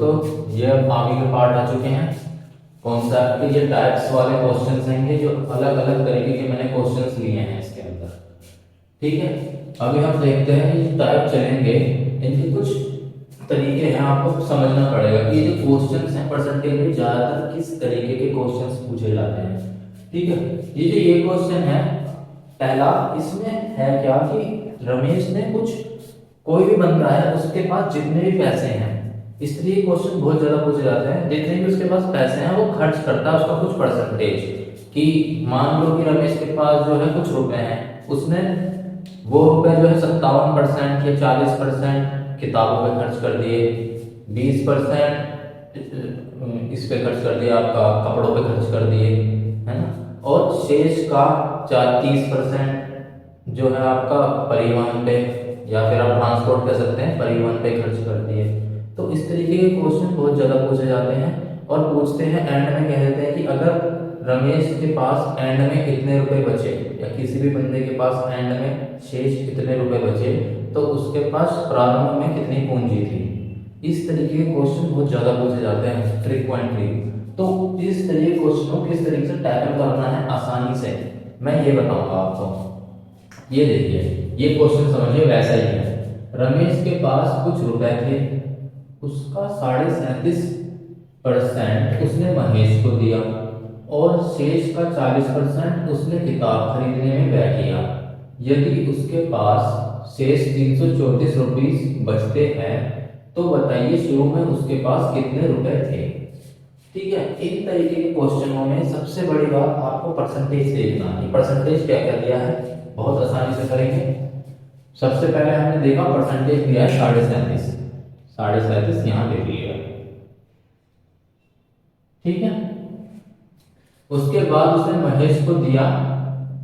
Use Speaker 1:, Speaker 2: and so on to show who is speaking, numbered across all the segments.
Speaker 1: दोस्तों ये अब आगे के पार्ट आ चुके हैं कॉन्सेप्ट के। ये टाइप्स वाले क्वेश्चंस हैं जो अलग अलग तरीके के मैंने क्वेश्चंस लिए हैं इसके अंदर। ठीक है, अभी हम देखते हैं ये टाइप चलेंगे, इनके कुछ तरीके हैं, आपको समझना पड़ेगा कि ये जो क्वेश्चंस हैं परसेंटेज में ज्यादातर किस तरीके के क्वेश्चंस पूछे जाते हैं। ठीक है, ये क्वेश्चन है पहला, इसमें है क्या कि रमेश ने कुछ, कोई भी बंदा है उसके पास जितने भी पैसे हैं, इसलिए क्वेश्चन बहुत ज्यादा पूछे जाते हैं, जितने भी उसके पास पैसे हैं वो खर्च करता है उसका कुछ परसेंटेज। कि मान लो कि रमेश के पास जो है कुछ रुपए हैं, उसने वो रुपए जो है 57% या 40% किताबों पे खर्च कर दिए, 20% इस पे खर्च कर दिया, आपका कपड़ों पे खर्च कर दिए, है ना, और शेष का 30% जो है आपका परिवहन पे, या फिर आप ट्रांसपोर्ट कह सकते हैं, परिवहन पे खर्च कर दिए। तो इस तरीके के क्वेश्चन बहुत ज़्यादा पूछे जाते हैं, और पूछते हैं एंड में, कह देते हैं कि अगर रमेश के पास एंड में इतने रुपए बचे, या किसी भी बंदे के पास एंड में शेष इतने रुपए बचे, तो उसके पास प्रारंभ में कितनी पूंजी थी। इस तरीके के क्वेश्चन बहुत ज़्यादा पूछे जाते हैं फ्रीक्वेंटली। तो इस तरीके के क्वेश्चन को किस तरीके से टैकल करना है आसानी से, मैं ये बताऊंगा आपको। ये देखिए, ये क्वेश्चन समझिए वैसा ही है। रमेश के पास कुछ रुपए थे, उसका 37.5% उसने महेश को दिया, और शेष का 40% उसने किताब खरीदने में व्यय किया। यदि उसके पास शेष 334 रुपीस बचते हैं, तो बताइए शुरू में उसके पास कितने रुपए थे। ठीक है, इन तरीके के क्वेश्चनों में सबसे बड़ी बात आपको परसेंटेज देखना है। परसेंटेज क्या क्या दिया है, बहुत आसानी से करेंगे। सबसे पहले हमने देखा परसेंटेज दिया है 37.5 यहाँ ले लिया। ठीक है, उसके बाद उसने महेश को दिया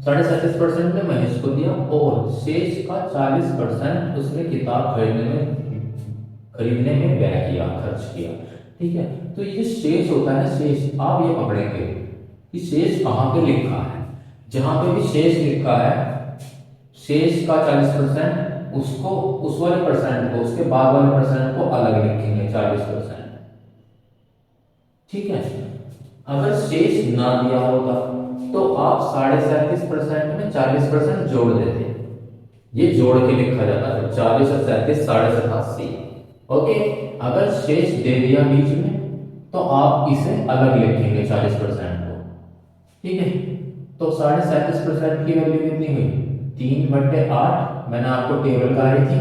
Speaker 1: 37.5% ने महेश को दिया, और शेष का 40% उसने किताब खरीदने में व्यय किया, खर्च किया। ठीक है, तो ये शेष होता है, शेष आप ये पकड़ेंगे कि शेष कहाँ पे लिखा है। जहां पे भी शेष लिखा है, शेष का 40% उसको, उस वाले परसेंट को, उसके बाद वाले परसेंट को अलग लिखेंगे 40%। ठीक है, अगर शेष ना दिया होता तो आप 37.5% में 40% जोड़ देते, ये जोड़ के लिखा जाता है 40 और 37 87। ओके, अगर शेष दे दिया बीच में तो आप इसे अलग लिखेंगे 40% को। ठीक है, तो 37.5% की वैल्यू कितनी हुई, 3/8। मैंने आपको टेबल कराई थी,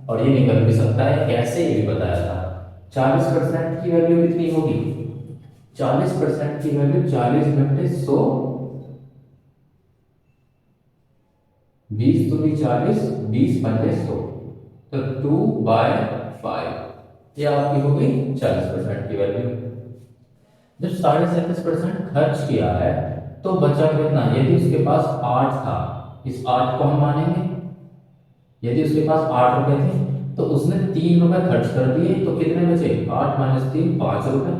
Speaker 1: और ये निकल भी सकता है, कैसे ये भी बताया था। 40% की वैल्यू कितनी होगी, 40% की वैल्यू 40/100, 20 दूनी 40, 20×100, तो 2/5, ये आपकी हो गई 40% की वैल्यू। जब 37.5% खर्च किया है तो बचा कितना, यदि उसके पास 8 था, इस 8 को हम मानेंगे, यदि उसके पास 8 रुपए थे तो उसने 3 रुपए खर्च कर दिए, तो कितने बचे, 8 - 3 5 रुपए।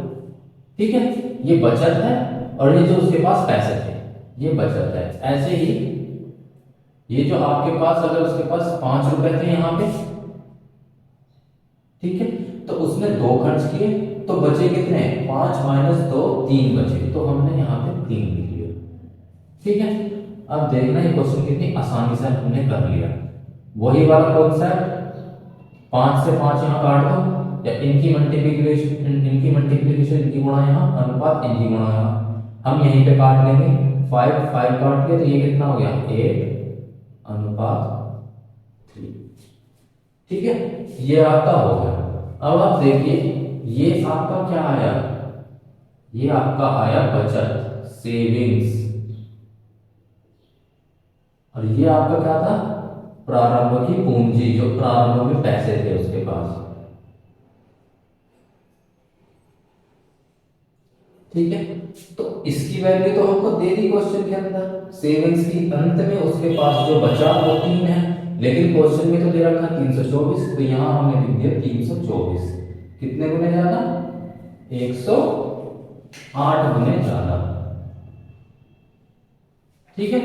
Speaker 1: ठीक है, ये बचत है, और ये जो उसके पास पैसे थे ये बचत है। ऐसे ही ये जो आपके पास, अगर उसके पास 5 रुपए थे यहाँ पे, ठीक है, तो उसने 2 खर्च किए, तो बचे कितने, 5 - 2 3 बचे, तो हमने यहाँ पे 3 लिख लिया। ठीक है, अब देखना ये क्वेश्चन कितनी आसानी से हमने कर लिया। वही वाला कॉन्सेप्ट, 5 से 5 यहाँ काट दो, या इनकी मल्टीप्लिकेशन इनकी गुणा यहाँ, अनुपात इनकी गुणा यहाँ, हम यहीं पे काट लेंगे। 5 काट लिया, तो ये कितना हो गया, 8/3। ठीक है, ये आपका हो गया। अब आप देखिए, ये आपका क्या आया, ये आपका आया बचत, सेविंग्स, और ये आपका क्या था, प्रारंभ की पूंजी, जो प्रारंभ में पैसे थे उसके पास। ठीक है, तो इसकी वैल्यू तो हमको दे दी क्वेश्चन के अंदर, सेविंग्स की अंत में उसके पास जो बचा वो 3 है, लेकिन क्वेश्चन में तो दे रखा 324, तो यहां हमने लिख दिया 324। कितने गुने ज्यादा, 108 गुने ज्यादा। ठीक है,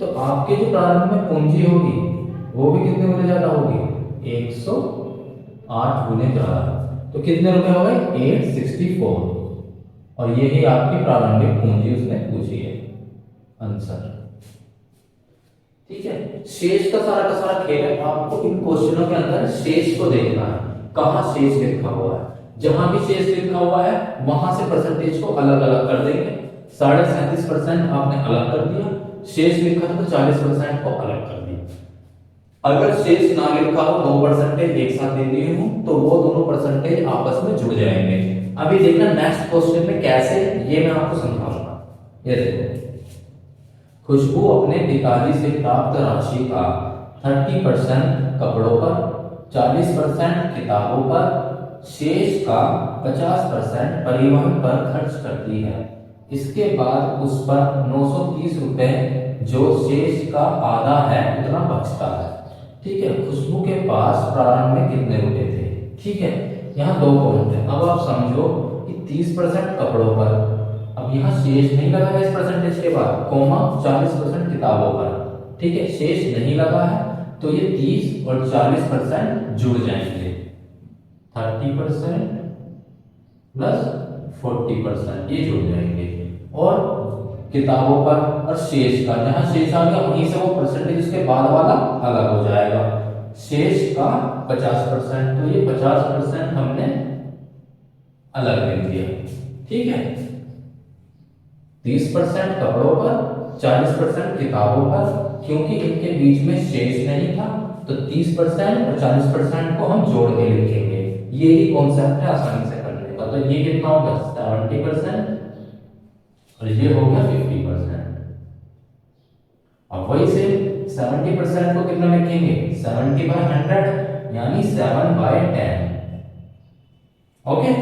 Speaker 1: तो आपके जो प्रारंभ में पूंजी होगी वो भी कितने गुने ज्यादा होगी, 108 गुने ज्यादा। तो कितने रुपए हो गए 864, और यही आपकी प्रारंभिक पूंजी उसने पूछी है आंसर। ठीक है, शेष का सारा खेल है, आपको इन क्वेश्चनों के अंदर शेष को देखना है, कहाँ शेष लिखा हुआ है। जहां भी शेष लिखा हुआ है वहां से परसेंटेज को अलग अलग कर देंगे। 37.5% आपने अलग कर दिया, शेष लिखा था तो 40% को अलग कर दिया। अगर शेष ना लिखा हो, 2% एक साथ दे दिए हो, तो वो दोनों परसेंटेज आपस में जुड़ जाएंगे। अभी देखना नेक्स्ट क्वेश्चन में कैसे, ये मैं आपको समझाऊंगा। ये देखो, खुशबू अपने पिताजी से प्राप्त राशि का 30% कपड़ों पर, 40% किताबों पर, शेष का 50% परिवहन पर खर्च करती है। इसके बाद उस पर 930 रुपए, जो शेष का आधा है, उतना बचता है। ठीक है, खुशबू के पास प्रारंभ में कितने रुपए थे। ठीक है, यहाँ 2 पॉइंट है। अब आप समझो कि 30% कपड़ों पर, अब यहाँ शेष नहीं लगा है इस परसेंटेज के बाद, कोमा 40% किताबों पर। ठीक है, शेष नहीं लगा है, तो ये 30 और 40% जुड़ जाएंगे, 30% प्लस 40% ये जुड़ जाएंगे। और किताबों पर और शेष का, जहां शेष आ गया वहीं से वो परसेंटेज उसके बाद वाला अलग हो जाएगा। शेष का 50%, तो ये 50% हमने अलग लिख दिया। ठीक है, 30% कपड़ों पर, 40% किताबों पर, क्योंकि इनके बीच में शेष नहीं था, तो 30% और 40% को हम जोड़ के लिखेंगे। ये ही कॉन्सेप्ट है आसानी से करने का। तो ये कितना होगा 70% और ये हो गया 50%। अब वही से 70% को कितना लिखेंगे 70/100, यानी 7/10। ओके,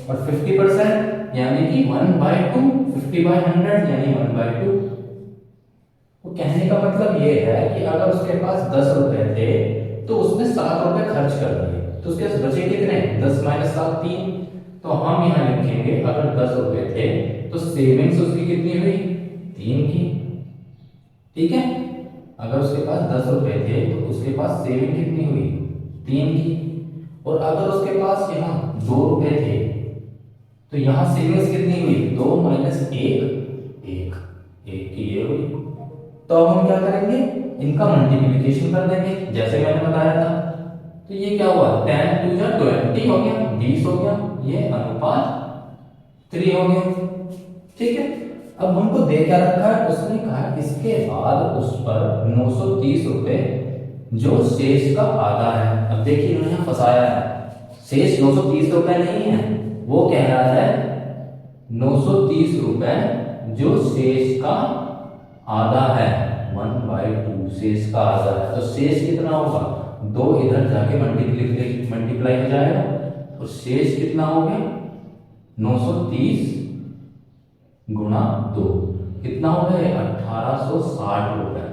Speaker 1: और 50% यानी कि 1/2, 50/100 यानी 1/2। तो कहने का मतलब ये है कि अगर उसके पास 10 रुपए थे तो उसने 7 रुपए खर्च कर दिए, तो उसके पास बचे कितने, 10 - 7 3। तो हम यहाँ लिखेंगे अगर 10 रुपए थे तो सेविंग्स उसकी कितनी हुई 3 की। ठीक है, अगर उसके पास 10 रुपए थे तो उसके पास सेविंग कितनी हुई 3 की। और अगर उसके पास यहाँ 2 रुपए थे तो यहाँ सेविंग्स कितनी हुई 2 - 1 की ये हुई। तो अब हम क्या करेंगे, इनका मल्टीप्लिकेशन कर देंगे जैसे मैंने बताया था। तो ये क्या हुआ 10 × 2 = 20 हो गया, 20 हो गया, ये अनुपात 3 हो गया। ठीक है, अब हमको दे क्या रखा है, उसने कहा इसके बाद उस पर 930 रुपए, जो शेष का आधा है। अब देखिए इन्होंने यहाँ फंसाया है, शेष 930 रुपए नहीं है, वो कह रहा है 930 रुपए जो शेष का आधा है, 1/2 शेष का आधा है। तो शेष कितना होगा 2 इधर जाके मल्टीप्लाई हो जाएगा, और शेष कितना हो गया 930 × 2 कितना हो गया 1860 रुपए।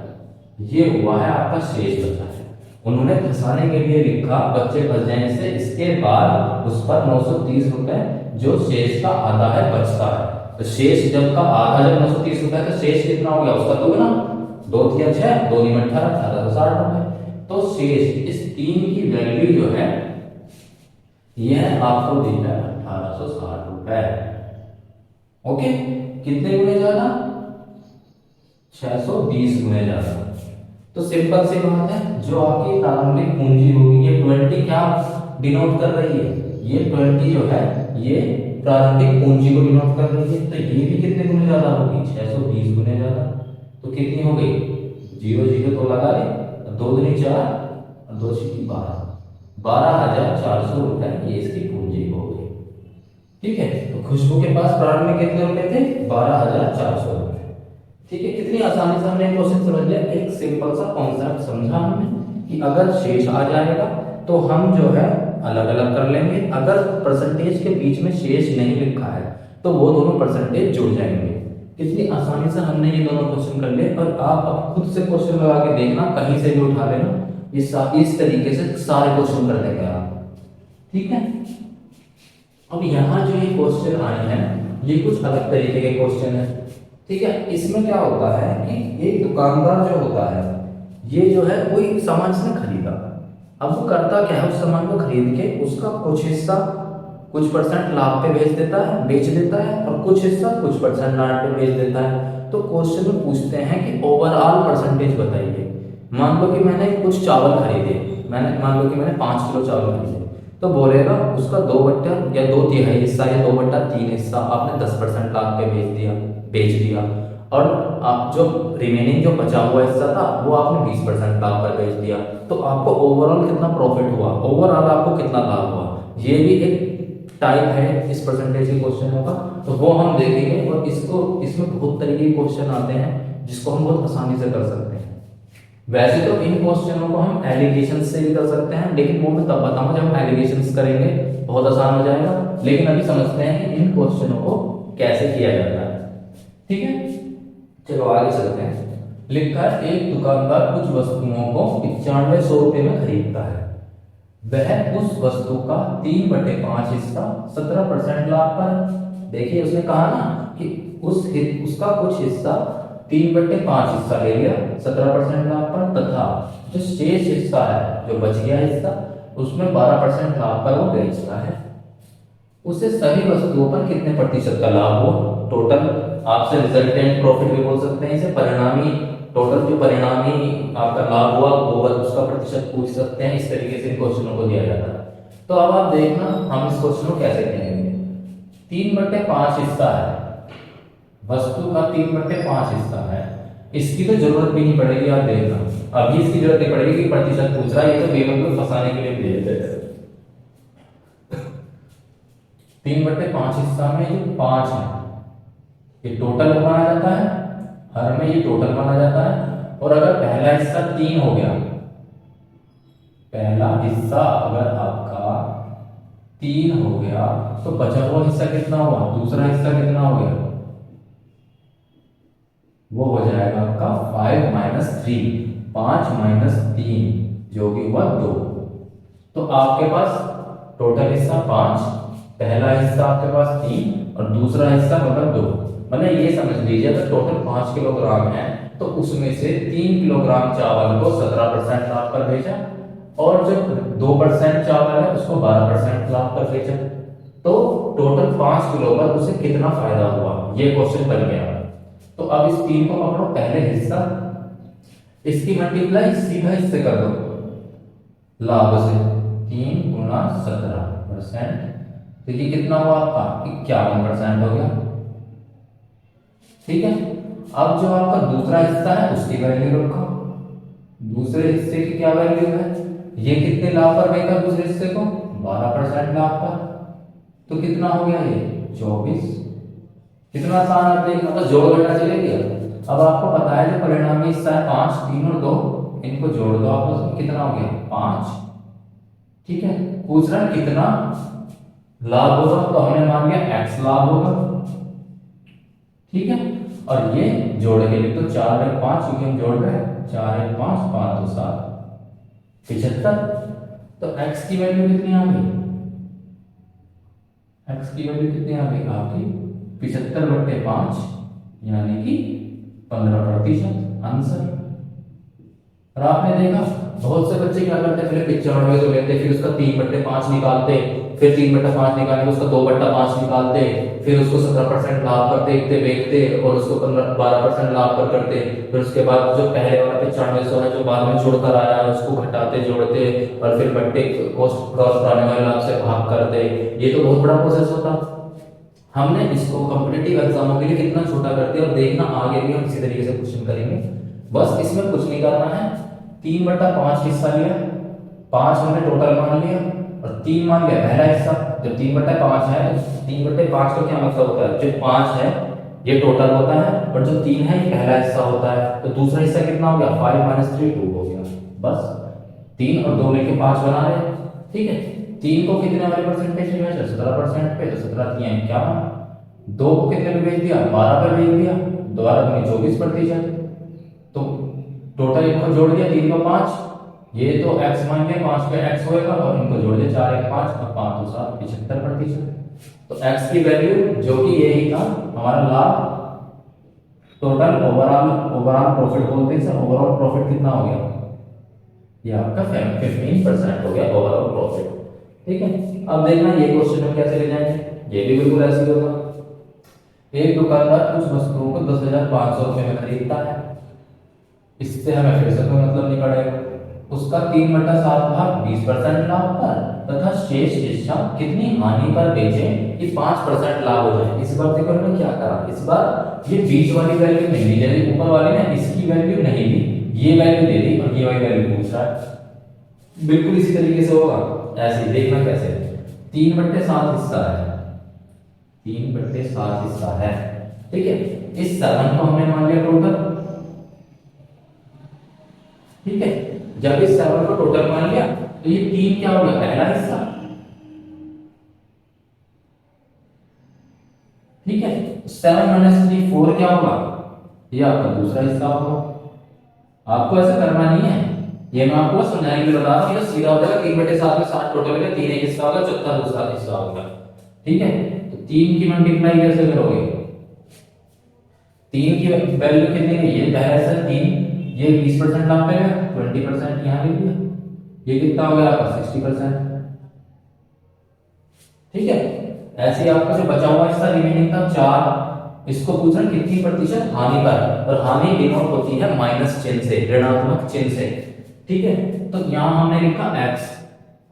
Speaker 1: ये हुआ है आपका शेष बचा है। उन्होंने फंसाने के लिए लिखा बच्चे फंस जाने से, इसके बाद उस पर 930 रुपए जो शेष का आधा है बचता है। तो शेष जब का आधा जब 930 रुपए, तो शेष कितना हो गया उसका 2 गुना, 2 × 6 2 × 18 1860 रुपए। तो शेष इस 3 की वैल्यू जो है यह आपको दी है 1860 रुपए। ओके, कितने गुने ज्यादा 620 गुने ज्यादा। तो सिंपल सी बात है, जो आपकी प्रारंभिक पूंजी होगी, ये 20 क्या डिनोट कर रही है, ये 20 जो है ये प्रारंभिक पूंजी को डिनोट कर रही है। तो ये भी कितने गुने ज्यादा होगी 620 गुने ज्यादा। तो कितनी हो गई 0 0 तो लगा ले, 2 दूनी 4 और 2 छीकी 12, 12,400 रुपए ये इसकी पूंजी हो गई। ठीक है, तो खुशबू के पास प्रारंभ में कितने रुपए थे 12,400 रुपए। ठीक है, कितनी आसानी से हमने क्वेश्चन समझ लिया। एक सिंपल सा कॉन्सेप्ट समझा हमने कि अगर शेष आ जाएगा तो हम जो है अलग अलग कर लेंगे, अगर परसेंटेज के बीच में शेष नहीं लिखा है तो वो दोनों परसेंटेज जुड़ जाएंगे। कितनी आसानी से हमने ये दोनों क्वेश्चन कर लिए। और आप अब खुद से क्वेश्चन लगा के देखना, कहीं से भी उठा लेना, इस तरीके से सारे क्वेश्चन कर देंगे आप। ठीक है, अब यहाँ जो ये क्वेश्चन आए हैं ये कुछ अलग तरीके के क्वेश्चन है। ठीक है, इसमें क्या होता है कि एक दुकानदार जो होता है, ये जो है कोई सामान इसने खरीदा, अब वो करता क्या है उस सामान को खरीद के उसका कुछ हिस्सा कुछ परसेंट लाभ पे बेच देता है और कुछ हिस्सा कुछ परसेंट लाभ पे बेच देता है। तो क्वेश्चन में पूछते हैं कि ओवरऑल परसेंटेज बताइए। मान लो कि मैंने कुछ चावल खरीदे, मान लो कि मैंने 5 किलो चावल खरीदे, तो बोलेगा उसका 2/, या 2/3 हिस्सा या 2/3 हिस्सा आपने 10% लाभ पे बेच दिया और आप जो रिमेनिंग जो बचा हुआ हिस्सा था वो आपने 20% लाभ पर बेच दिया। तो आपको ओवरऑल कितना प्रॉफिट हुआ, ओवरऑल आपको कितना लाभ हुआ, ये भी एक टाइप है इस परसेंटेज के क्वेश्चन का। तो वो हम देखेंगे और इसमें बहुत तरीके के क्वेश्चन आते हैं जिसको हम बहुत आसानी से कर सकते हैं। वैसे तो इन क्वेश्चनों को हम एलिगेशन से भी कर सकते हैं, लेकिन वो मैं तब बताऊंगा जब हम एलिगेशन करेंगे, बहुत आसान हो जाएगा। लेकिन अभी समझते हैं कि इन क्वेश्चनों को कैसे किया जाता है। ठीक है, चलो आगे चलते हैं। लिखा है एक दुकानदार कुछ वस्तुओं को 9500 रुपये में खरीदता है। वह उस वस्तु का 3/5 हिस्सा 17% लाभ पर, देखिए उसने कहा ना कि उसका कुछ हिस्सा 3/5 हिस्सा ले लिया 17% लाभ पर, तथा जो शेष हिस्सा है, जो बच गया हिस्सा, उसमें 12% लाभ पर वो बेचता है। उसे सभी वस्तुओं पर कितने प्रतिशत का लाभ हो, टोटल आपसे रिजल्टेंट प्रॉफिट भी बोल सकते हैं इसे, परिणामी टोटल जो परिणामी आपका लाभ हुआ वो उसका प्रतिशत पूछ सकते हैं। इस तरीके से इन क्वेश्चनों को दिया जाता है। तो अब आप देखना हम इस क्वेश्चन को कैसे करेंगे। 3/5 हिस्सा है, वस्तु का 3/5 हिस्सा है, इसकी तो जरूरत भी नहीं पड़ेगी। आप देखना अभी इसकी जरूरत नहीं पड़ेगी कि प्रतिशत पूछ रहा है, ये तो बेवकूफ फंसाने के लिए दिए थे। 3/5 हिस्सा में जो 5 है ये टोटल माना जाता है, हर में ये टोटल माना जाता है। और अगर पहला हिस्सा 3 हो गया, पहला हिस्सा अगर आपका 3 हो गया तो बचा हुआ हिस्सा कितना हुआ, दूसरा हिस्सा कितना हो गया, वो हो जाएगा आपका 5 - 3, 5 - 3 जो कि हुआ 2। तो आपके पास टोटल हिस्सा 5, पहला हिस्सा आपके पास 3 और दूसरा हिस्सा मतलब 2। मैंने ये समझ लीजिए अगर टोटल 5 किलोग्राम है तो उसमें से 3 किलोग्राम चावल को 17% लाभ पर बेचा और जो 2% चावल है उसको 12% लाभ पर बेचा। तो टोटल 5 किलो पर उसे कितना फायदा हुआ, ये क्वेश्चन बन गया। तो अब इस 3 को पकड़ो, पहले हिस्सा, इसकी मल्टीप्लाई सीधा इससे कर दो लाभ से, 3 × 17%, तो ये कितना हुआ आपका 51% हो गया। ठीक है, अब जो आपका दूसरा हिस्सा है उसकी वैल्यू रखो, दूसरे हिस्से की क्या वैल्यू है, ये कितने लाभ पर बेचा दूसरे हिस्से को, 12% लाभ पर, तो कितना हो गया ये 24। कितना आसान आप देखना, बस जोड़ घटा चलेगी। अब आपको पता है जो परिणामी हिस्सा है 5, 3 और 2, इनको जोड़ दो आपस में, कितना हो गया 5। ठीक है, पूछ रहा है कितना लाभ होगा, तो हमने मान लिया x लाभ होगा। ठीक है, और ये जोड़ के लिख दो 4 और 5, क्योंकि हम जोड़ रहे हैं 4 और 5, 5 और 7, 75। तो x की वैल्यू कितनी आ गई, x की वैल्यू कितनी आ गई आपकी 75/5 यानी कि 15% आंसर। और आपने देखा बहुत से बच्चे क्या करते हैं, पहले 95 तो लेते, फिर उसका 3/5 निकालते, फिर 3/5 निकालने के उसका 2/5 निकालते, फिर उसको 17% लाभ पर देखते और उसको 12% लाभ पर करते। फिर उसके बाद जो पहले वाला 9500 है जो बाद में जुड़कर आया है उसको घटाते जोड़ते और फिर बट्टे कॉस्ट क्रॉस आने वाले लाभ से भाग करते। ये तो बहुत बड़ा प्रोसेस होता। हमने इसको कॉम्पिटिटिव एग्जामों के लिए कितना छोटा कर दिया, और देखना आगे भी हम इसी तरीके से क्वेश्चन करेंगे। बस इसमें कुछ नहीं करना है, 3/5 हिस्सा लिया, 5 हमने टोटल मान लिया और 3 मान लिया पहला हिस्सा। जब 3/5 है, 3/5 का क्या मतलब होता है, जो 5 है ये टोटल होता है और जो 3 है ये पहला हिस्सा होता है। तो दूसरा हिस्सा कितना हो गया 5 - 3 2 हो गया। बस 3 और 2 लेके 5 बना रहे। ठीक है, 3 को कितने वाले परसेंटेज में बेचा 17% पे, तो 17 × 3 = 51। 2 को कितने पे बेच दिया 12 पे बेच दिया, 24%। तो टोटल इनको जोड़ दिया 3 को 5, ये तो x मान लिया 5 पे x होएगा और इनको जोड़ दिया 4 × 5 और 5 × 7 75%। तो x की वैल्यू जो कि यही था हमारा लाभ, टोटल ओवरऑल प्रॉफिट बोलते हैं सर। ओवरऑल प्रॉफिट कितना हो गया, ये आपका 15% हो गया ओवरऑल प्रॉफिट। ठीक है, अब देखना ये क्वेश्चन हम कैसे ले जाएंगे, ये भी बिल्कुल ऐसे ही होगा। एक दुकानदार कुछ वस्तुओं को 10,500 रुपये में खरीदता है, इससे हमें फिर से कोई मतलब नहीं पड़ेगा। उसका 3/7 भाग 20% लाभ पर तथा शेष हिस्सा कितनी हानि पर बेचे कि 5% लाभ हो जाए। इस बार देखो हमने क्या करा, इस बार ये बीच वाली वैल्यू नहीं दी, जैसे ऊपर वाली ने इसकी वैल्यू नहीं दी, ये वैल्यू दे दी और ये वाली वैल्यू पूछ रहा है। बिल्कुल इसी तरीके से होगा, ऐसे ही देखना कैसे। 3/7 हिस्सा है, 3/7 हिस्सा है, ठीक है। इस 7 को हमने मान लिया टोटल, ठीक है। जब इस 7 को टोटल मान लिया तो ये 3 क्या हो गया, पहला हिस्सा, ठीक है। 7 - 3 4 क्या होगा, ये आपका दूसरा हिस्सा होगा। आपको ऐसा करना नहीं है, ये मैं आपको समझाने के लिए बता रहा हूँ। ये सीधा हो जाएगा 3/7 में 7 टोटल होगा, 3 एक हिस्सा होगा, चौथा दूसरा हिस्सा होगा, ठीक है। तो 3 की मल्टीप्लाई कैसे करोगे, 3 की वैल्यू कितनी है, ये पहला हिस्सा 3, ये 20% लाभ पे है, 20% यहाँ लिख दिया, ये कितना हो गया आपका 60%, ठीक है। ऐसे ही आपका जो बचा हुआ हिस्सा रिमेनिंग था 4, इसको पूछ रहे कितनी प्रतिशत हानि पर, और हानि डिनोट होती है माइनस चिन्ह से, ऋणात्मक चिन्ह से, ठीक है। तो यहाँ हमने लिखा x,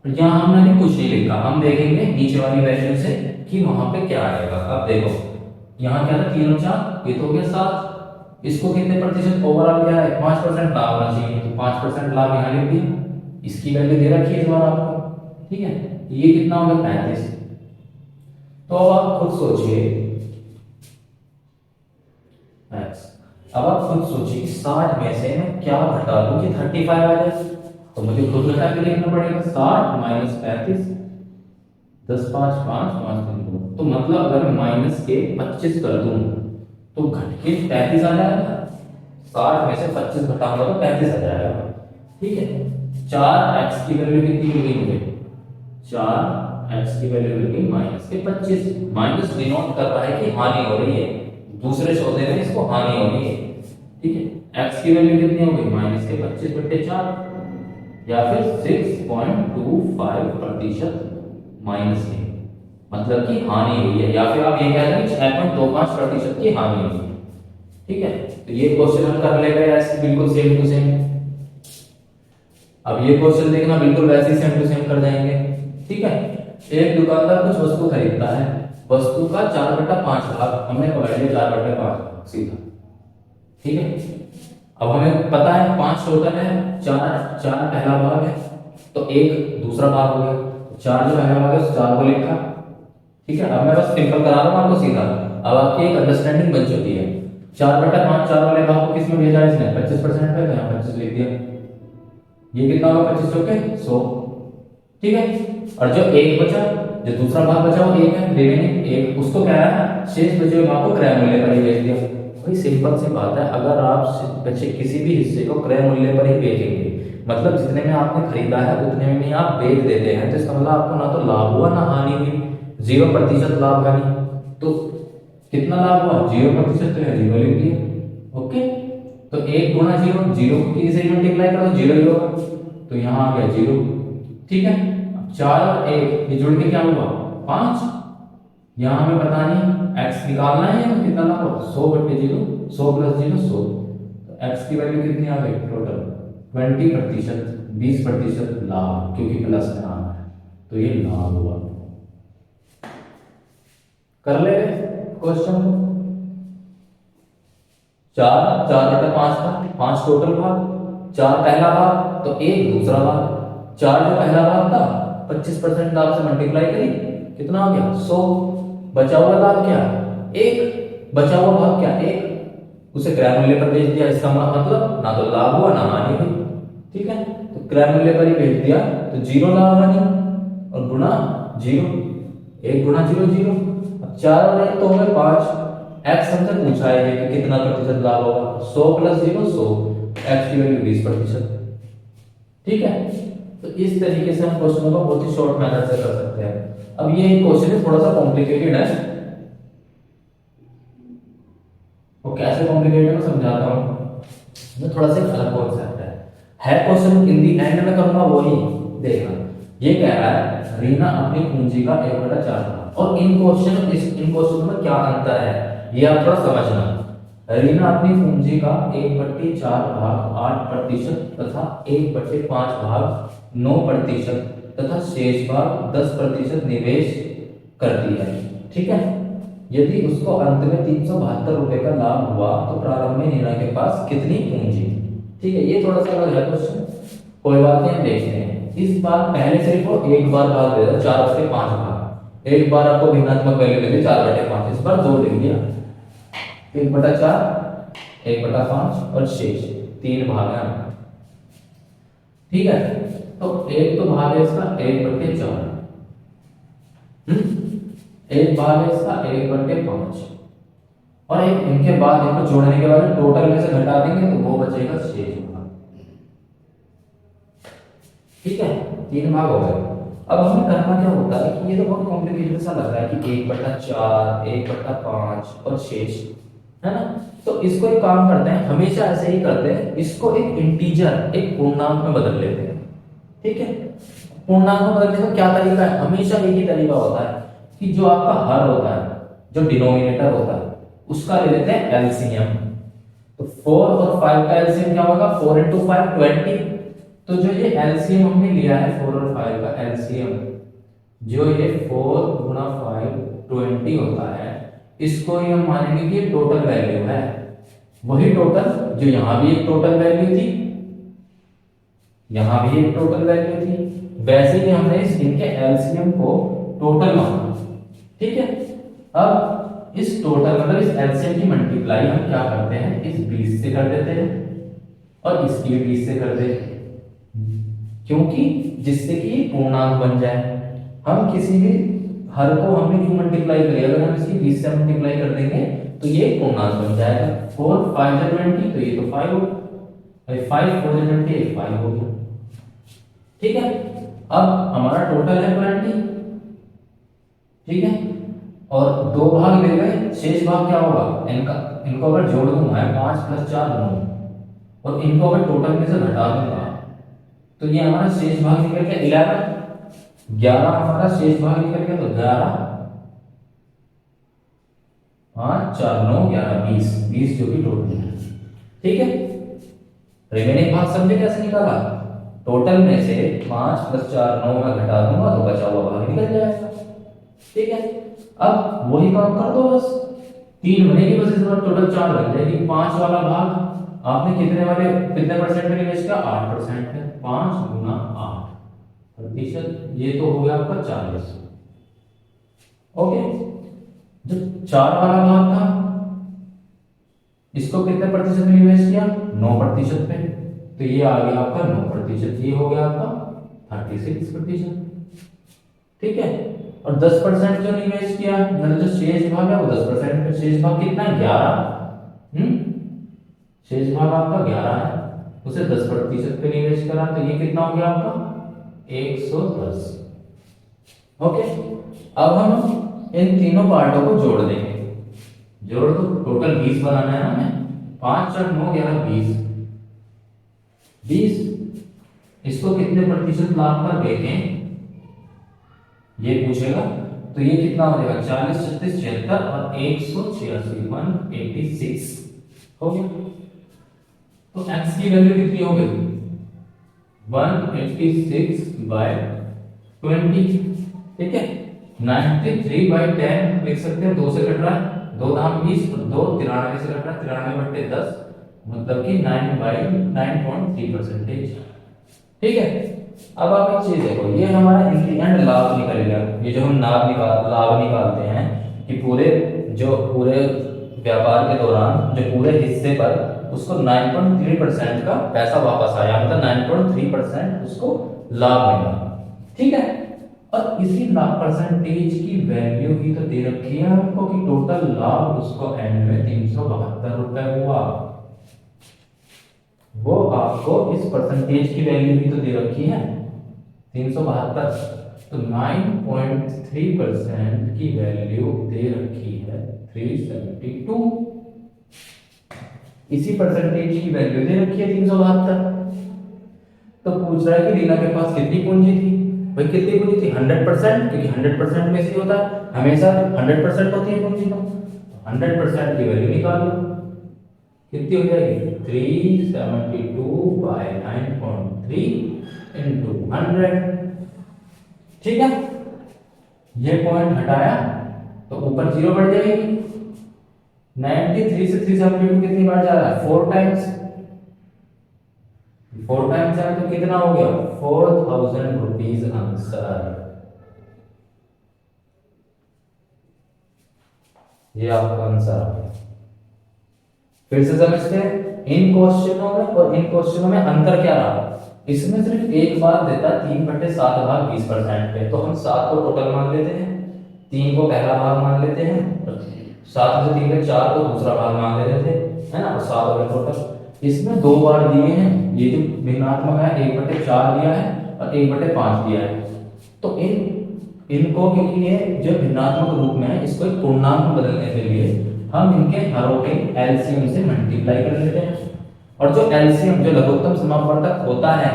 Speaker 1: और यहाँ हमने कुछ नहीं लिखा, हम देखेंगे नीचे वाली वैल्यू से कि वहां पे क्या आएगा। अब देखो यहाँ क्या था, 3 और 4, ये तो हो गया 7, इसको कितने प्रतिशत ओवरऑल क्या है, 5% लाभ होना चाहिए, तो 5% लाभ यहाँ लिख दिया, इसकी वैल्यू दे रखी है इस बार आपको, ठीक है। ये कितना होगा 35। तो अब आप खुद सोचिए x, अब आप खुद सोचिए कि 60 में से मैं क्या घटा दूं कि 35 आ जाए, तो मुझे खुद घटा के लिखना पड़ेगा। 60 - 35, 10 5 5 5 3 2, तो मतलब अगर मैं माइनस के 25 कर दूं तो घट के 35 आ जाएगा। 60 में से 25 घटाऊंगा तो 35 आ जाएगा, ठीक है। 4x की वैल्यू कितनी मिल गई मुझे, 4x की वैल्यू मिल गई माइनस के 25। माइनस डिनोट कर रहा है कि हानि हो रही है, दूसरे सौदे में इसको हानि हो रही है, ठीक है। x की वैल्यू कितनी हो गई, माइनस के 25/4, या फिर 6.25% माइनस के, मतलब कि हानि हुई है, या फिर आप ये कह दें 6.25% की हानि हुई है, ठीक है। तो ये क्वेश्चन हम कर ले गए ऐसे बिल्कुल सेम टू सेम। अब ये क्वेश्चन देखना बिल्कुल वैसे ही सेम टू सेम कर जाएंगे, ठीक है। एक दुकानदार कुछ वस्तु खरीदता है, वस्तु का 4/5 भाग हमने पकड़ लिया, 4/5 सीधा, ठीक है। अब हमें पता है 5 टोटल है, 4 पहला भाग है, तो 1 दूसरा भाग हो गया, 4 जो पहला भाग है उस 4 को लिखा, ठीक है। अब मैं बस सिंपल करा रहा हूँ आपको सीधा, अब आपकी एक अंडरस्टैंडिंग बन चुकी है। 4/5 4 वाले भाग को किस में भेजा इसने, 25% पे, तो यहाँ 25 लिख दिया, ये कितना होगा 25 चौके 100, ठीक है। और जो 1 बचा, जो दूसरा भाग बचा वो 1 है, रिमेनिंग 1, उसको क्या है, शेष बचे हुए भाग को क्रय मूल्य पर ही भेज दिया। भाई सिंपल सी बात है, अगर आप बचे किसी भी हिस्से को क्रय मूल्य पर ही बेचेंगे, मतलब जितने में आपने खरीदा है उतने में ही आप बेच देते हैं, तो इसका मतलब आपको ना तो लाभ हुआ ना हानि हुई, 0% लाभ हानि। तो कितना लाभ हुआ, 0%, तो है 0 लिख दिया, ओके। तो 1 गुणा 0, 0 को किसी से मल्टीप्लाई करो 0 ही होगा, तो यहाँ आ गया 0, ठीक है। 4 और 1 ये जुड़ के क्या हुआ 5, यहाँ हमें पता नहीं x निकालना है, तो कितना लाभ हुआ 100/0, 100 + 0 100, तो x की वैल्यू कितनी आ गई टोटल 20%, 20% लाभ, क्योंकि प्लस में आना है, तो ये लाभ हुआ। कर ले क्वेश्चन, 4/5 का 5 टोटल भाग, 4 पहला भाग तो 1 दूसरा भाग, 4 जो पहला भाग था 25% लाभ से मल्टीप्लाई करी, कितना हो गया 100, बचा हुआ लाभ क्या 1, बचा हुआ भाग क्या 1, उसे क्रय मूल्य पर भेज दिया। इसका मतलब ना तो लाभ हुआ ना हानि हुई, ठीक है। तो क्रय मूल्य पर ही भेज दिया, तो 0 लाभ हानि और गुणा 0, 1 गुणा 0 0, 4 और 1 तो हो गए 5। x हमसे पूछा है कि कितना प्रतिशत लाभ होगा, 100 + 0 100, x की वैल्यू 20%, ठीक है। तो इस तरीके से हम क्वेश्चनों को बहुत ही शॉर्ट मेथड से कर सकते हैं। अब ये क्वेश्चन है थोड़ा सा कॉम्प्लिकेटेड है, वो कैसे कॉम्प्लिकेटेड है मैं समझाता हूँ। ये थोड़ा सा अलग कॉन्सेप्ट है क्वेश्चन इन दी एंड में करूंगा वही देखना। ये कह रहा है रीना अपनी पूंजी का 1/4 भाग, और इन क्वेश्चन में क्या अंतर है ये आप थोड़ा समझना। रीना अपनी पूंजी का 1/4 भाग 8% तथा 1/5 भाग 9% तथा शेष भाग 10% निवेश करती है। ठीक है, यदि उसको अंत में 372 रुपए का लाभ हुआ तो प्रारंभ में रीना के पास कितनी पूंजी। ठीक है, ये थोड़ा सा अलग है क्वेश्चन, कोई बात नहीं, हम देखते हैं। इस बार पहले सिर्फ वो एक बार भाग दे रहा 4/5 भाग, एक बार आपको भिन्नात्मक वैल्यू दे दी 4/5, इस बार 2 ले लिया, 1/4 1/5 और शेष 3 भाग है। ठीक है, तो एक तो भाग है इसका 1/4, एक भाग है इसका 1/5, और एक इनके बाद इनको जोड़ने के बाद टोटल में से घटा देंगे तो वो बचेगा शेष भाग। ठीक है, 3 भाग हो गए। अब हमें करना क्या होता है कि ये तो बहुत कॉम्प्लिकेटेड सा लग रहा है कि 1/4 1/5 और शेष, है ना। तो इसको एक काम करते हैं, हमेशा ऐसे ही करते हैं, इसको एक इंटीजर एक पूर्णांक में बदल लेते हैं। ठीक है, पूर्णांक में बदलने का क्या तरीका है, हमेशा एक ही तरीका होता है कि जो आपका हर होता है, जो डिनोमिनेटर होता है, उसका ले लेते हैं एलसीएम। तो 4 और 5 का एलसीएम क्या होगा, 4 × 5 20। तो जो ये एलसीएम हमने लिया है 4 और 5 का एलसीएम, जो ये 4 × 5 20 होता है, इसको ही हम मानेंगे कि ये टोटल वैल्यू है। वही टोटल जो यहां भी एक टोटल वैल्यू थी, यहां भी एक टोटल वैल्यू थी, वैसे ही हमने इनके एलसीएम को टोटल माना। ठीक है, अब इस टोटल मतलब इस एलसीएम की मल्टीप्लाई हम क्या करते हैं, इस 20 से कर देते हैं और इसकी 20 से कर देते हैं, क्योंकि जिससे कि पूर्णांक बन जाए। हम किसी भी हर को हमने क्यों मल्टीप्लाई करी, अगर हम इसकी 20 से मल्टीप्लाई कर देंगे तो ये पूर्णांक बन जाएगा। 4 5 20, तो ये तो 5 हो, 5 4 20 5 हो गया। ठीक है, अब हमारा टोटल है 20। ठीक है, और 2 भाग मिल गए, शेष भाग क्या होगा, इनको अगर जोड़ दूंगा 5 + 4 9, और इनको अगर टोटल में से घटा दूंगा तो ये हमारा शेष भाग निकल गया 11 हमारा शेष भाग निकल गया। तो 11 5 4 9 11 20 जो कि टोटल है। ठीक है, रिमेनिंग भाग समझे कैसे निकाला, टोटल में से 5 + 4 9 में घटा दूंगा तो बचा हुआ भाग निकल जाएगा। ठीक है, अब वही काम कर दो, बस 3 बनेगी, बस इस बार टोटल 4 बन जाएगी। 5 वाला भाग आपने कितने परसेंट में निवेश किया, 8% है, 5 × 8%, ये तो हो गया आपका 40। ओके, जो 4 वाला भाग था इसको कितने प्रतिशत में निवेश किया, 9% पे, तो ये आ गया आपका 9%, ये हो गया आपका 36%। ठीक है, और 10% जो निवेश किया, मतलब जो शेष भाग है वो 10% पे, शेष भाग कितना है 11, शेष भाग आपका 11 है, उसे 10% पे निवेश करा तो ये कितना हो गया आपका 110। ओके, अब हम इन तीनों पार्टों को जोड़ देंगे, जोड़ दो, टोटल 20 बनाना है हमें, 5 4 9 11 20, इसको कितने प्रतिशत लाभ पर देखें ये पूछेगा, तो ये कितना हो जाएगा 40 36 76 और 186 186 हो गया। तो x की वैल्यू कितनी हो गई 186/20। ठीक है, 93/10 लिख सकते हैं, 2 से कट रहा है, 2 दाम 20 और 2 93 से कट रहा है, 93/10 मतलब कि 9/9.3%। ठीक है, अब आप एक चीज देखो, ये हमारा इन द एंड लाभ निकल गया। ये जो हम लाभ निकालते हैं कि पूरे व्यापार के दौरान जो पूरे हिस्से पर उसको 9.3% का पैसा वापस आया, मतलब 9.3% उसको लाभ मिला। ठीक है, और इसी लाभ परसेंटेज की वैल्यू ही तो दे रखी है आपको कि टोटल लाभ उसको एंड में 372 रुपए हुआ, वो आपको इस परसेंटेज की वैल्यू भी तो दे रखी है 372, तो 9.3% की वैल्यू दे रखी है 372, इसी परसेंटेज की वैल्यू दे रखी है 372। तो पूछ रहा है कि रीना के पास कितनी पूंजी थी, भाई कितनी पूंजी थी 100%, क्योंकि 100% में से ही होता है, हमेशा 100% होती है पूंजी। तो 100% की वैल्यू निकाल लो, कितनी हो जाएगी 372/9.3 इंटू 100। ठीक है, ये पॉइंट हटाया तो ऊपर जीरो बढ़ जाएगी। 93 से 372 कितनी बार जा रहा है 4 टाइम्स, 4 टाइम्स है तो कितना हो गया 4000 रुपीज आंसर। ये आपका आंसर आ गया। फिर से समझते हैं, इन क्वेश्चनों में और इन क्वेश्चनों में अंतर क्या रहा। इसमें सिर्फ एक बार देता 3/7 भाग 20% पे, तो हम 7 को टोटल मान लेते हैं, 3 को पहला भाग मान लेते हैं, 7 में से 3 के 4 को दूसरा भाग मान लेते थे, है ना, और 7 हो गए टोटल। इसमें 2 बार दिए हैं, ये जो भिन्नात्मक है 1/4 दिया है और 1/5 दिया है। तो इनको, क्योंकि ये जो भिन्नात्मक रूप में है, इसको एक पूर्णांक में बदलने के लिए हम इनके हरों के एलसीएम से मल्टीप्लाई कर लेते हैं, और जो एलसीएम जो लघुत्तम समापवर्तक होता है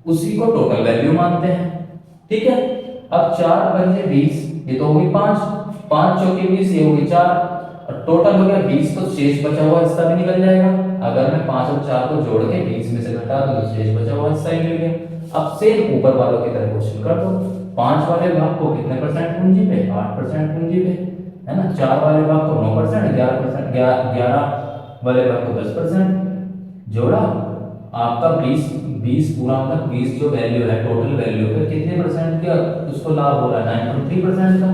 Speaker 1: उसी को टोटल वैल्यू मानते हैं। ठीक है, अब 4 बजे 20, ये तो होगी 5, 5 चौके 20, ये होगी 4, और टोटल हो गया 20, तो शेष बचा हुआ हिस्सा भी निकल जाएगा। अगर मैं 5 और 4 को जोड़ के 20 में से घटा दूं तो शेष बचा हुआ हिस्सा ही मिल गया। अब सेम ऊपर वालों की तरह क्वेश्चन कर दो, 5 वाले भाग को कितने परसेंट पूंजी पे 8% पूंजी पे, है ना, 4 वाले भाग को 9%, 11%, 11 वाले भाग को 10% जोड़ा, आपका 20 पूरा मतलब 20 जो वैल्यू है टोटल वैल्यू पे कितने परसेंट का उसको लाभ हो रहा है 9.3% का।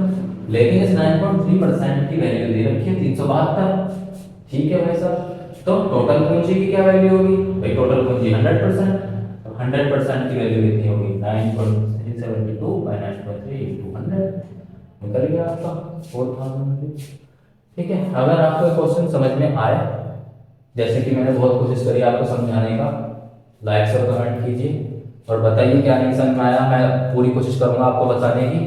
Speaker 1: लेकिन इस 9.3% की वैल्यू दे रखी है 372। ठीक है भाई साहब, तो टोटल पूंजी की क्या वैल्यू होगी भाई, टोटल पूंजी 100%, तो 100% की वैल्यू कितनी होगी 9.372/9.3 इंटू 100, निकल गया आपका 4000। ठीक है, अगर आपको क्वेश्चन समझ में आए, जैसे कि मैंने बहुत कोशिश करी आपको समझाने का, लाइक और कमेंट कीजिए और बताइए क्या नहीं समझ में आया, मैं पूरी कोशिश करूंगा आपको बताने की।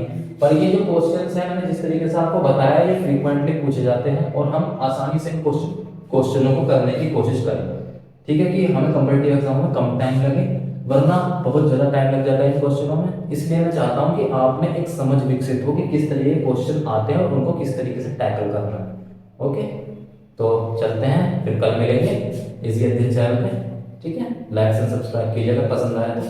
Speaker 1: पर ये जो क्वेश्चंस हैं मैंने जिस तरीके से आपको बताया, ये फ्रीक्वेंटली पूछे जाते हैं और हम आसानी से क्वेश्चनों को करने की कोशिश करें। ठीक है, कि हमें कॉम्पिटिटिव एग्जाम में कम टाइम लगे, वरना बहुत ज़्यादा टाइम लग जाता है इन क्वेश्चनों में। इसलिए मैं चाहता हूँ कि आप में एक समझ विकसित हो कि किस तरीके के क्वेश्चन आते हैं और उनको किस तरीके से टैकल करना है। ओके, तो चलते हैं, फिर कल मिलेंगे इस चैनल पे। ठीक है, लाइक से सब्सक्राइब कीजिए अगर पसंद आया तो।